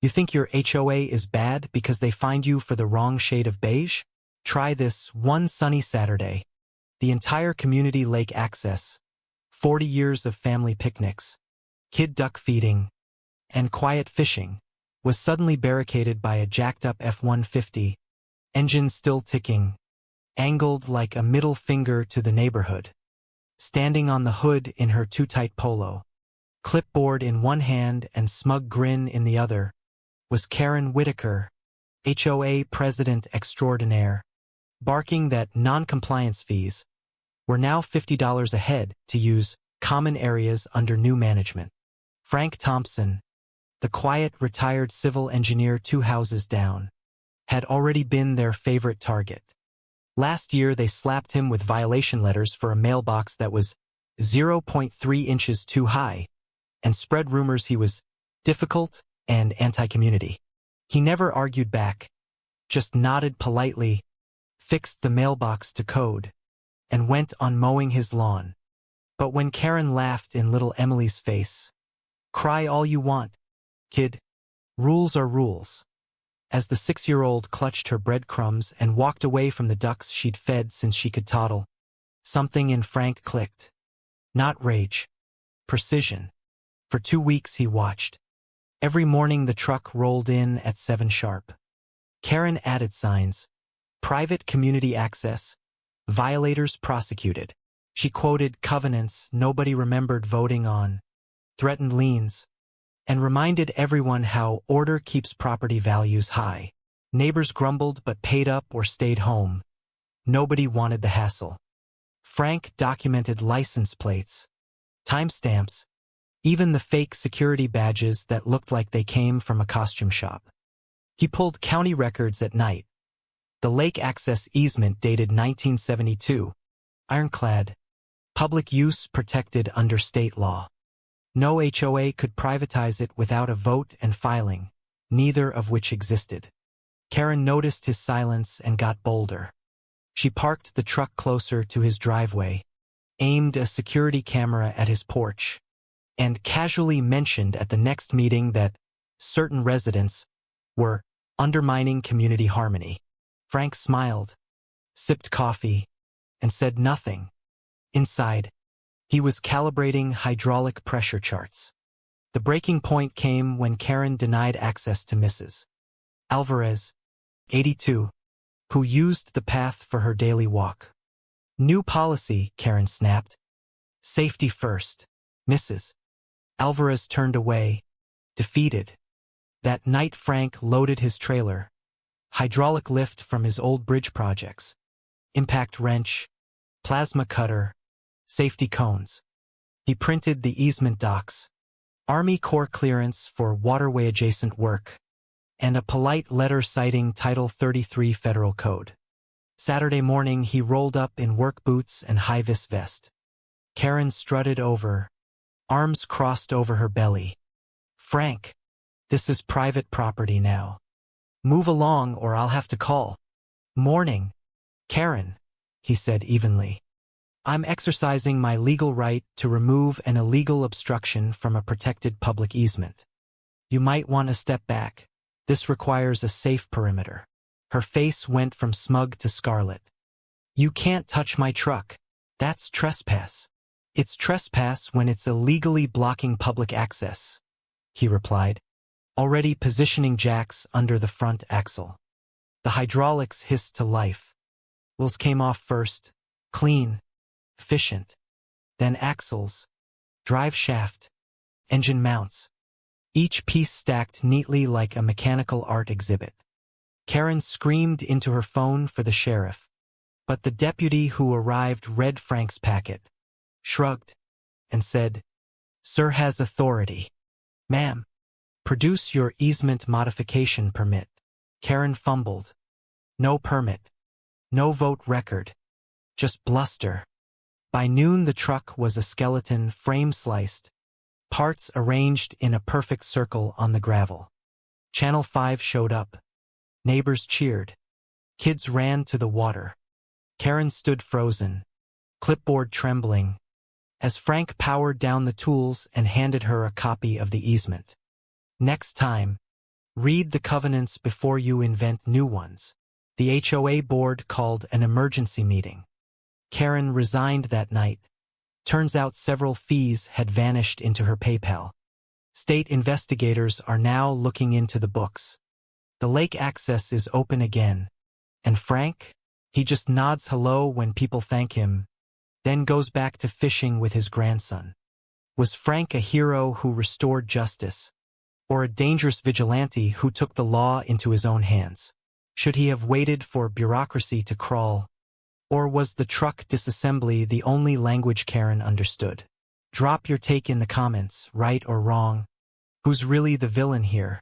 You think your HOA is bad because they fined you for the wrong shade of beige? Try this one sunny Saturday. The entire community lake access, 40 years of family picnics, kid duck feeding, and quiet fishing, was suddenly barricaded by a jacked-up F-150, engine still ticking, angled like a middle finger to the neighborhood. Standing on the hood in her too-tight polo, clipboard in one hand and smug grin in the other, was Karen Whitaker, HOA President Extraordinaire, barking that non-compliance fees were now $50 a head to use common areas under new management. Frank Thompson, the quiet retired civil engineer 2 houses down, had already been their favorite target. Last year they slapped him with violation letters for a mailbox that was 0.3 inches too high, and spread rumors he was difficult and anti-community. He never argued back, just nodded politely, fixed the mailbox to code, and went on mowing his lawn. But when Karen laughed in little Emily's face, "Cry all you want, kid. Rules are rules," as the 6-year-old clutched her breadcrumbs and walked away from the ducks she'd fed since she could toddle, something in Frank clicked. Not rage. Precision. For 2 weeks he watched. Every morning the truck rolled in at 7 sharp. Karen added signs. Private community access. Violators prosecuted. She quoted covenants nobody remembered voting on, threatened liens, and reminded everyone how order keeps property values high. Neighbors grumbled but paid up or stayed home. Nobody wanted the hassle. Frank documented license plates, timestamps, even the fake security badges that looked like they came from a costume shop. He pulled county records at night. The lake access easement dated 1972, ironclad, public use protected under state law. No HOA could privatize it without a vote and filing, neither of which existed. Karen noticed his silence and got bolder. She parked the truck closer to his driveway, aimed a security camera at his porch, and casually mentioned at the next meeting that certain residents were undermining community harmony. Frank smiled, sipped coffee, and said nothing. Inside, he was calibrating hydraulic pressure charts. The breaking point came when Karen denied access to Mrs. Alvarez, 82, who used the path for her daily walk. New policy, Karen snapped. Safety first. Mrs. Alvarez turned away, defeated. That night Frank loaded his trailer. Hydraulic lift from his old bridge projects. Impact wrench, plasma cutter, safety cones. He printed the easement docs, Army Corps clearance for waterway-adjacent work, and a polite letter citing Title 33 Federal Code. Saturday morning he rolled up in work boots and high-vis vest. Karen strutted over, arms crossed over her belly. Frank, this is private property now. Move along or I'll have to call. Morning, Karen, he said evenly. I'm exercising my legal right to remove an illegal obstruction from a protected public easement. You might want to step back. This requires a safe perimeter. Her face went from smug to scarlet. You can't touch my truck. That's trespass. It's trespass when it's illegally blocking public access, he replied, already positioning jacks under the front axle. The hydraulics hissed to life. Wheels came off first, clean, efficient. Then axles, drive shaft, engine mounts. Each piece stacked neatly like a mechanical art exhibit. Karen screamed into her phone for the sheriff, but the deputy who arrived read Frank's packet, shrugged, and said, Sir has authority. Ma'am, produce your easement modification permit. Karen fumbled. No permit. No vote record. Just bluster. By noon the truck was a skeleton, frame sliced, parts arranged in a perfect circle on the gravel. Channel 5 showed up. Neighbors cheered. Kids ran to the water. Karen stood frozen, clipboard trembling, as Frank powered down the tools and handed her a copy of the easement. Next time, Read the covenants before you invent new ones. The HOA board called an emergency meeting. Karen resigned that night. Turns out several fees had vanished into her PayPal. State investigators are now looking into the books. The lake access is open again. And Frank? He just nods hello when people thank him, then goes back to fishing with his grandson. Was Frank a hero who restored justice? Or a dangerous vigilante who took the law into his own hands? Should he have waited for bureaucracy to crawl? Or was the truck disassembly the only language Karen understood? Drop your take in the comments, right or wrong. Who's really the villain here?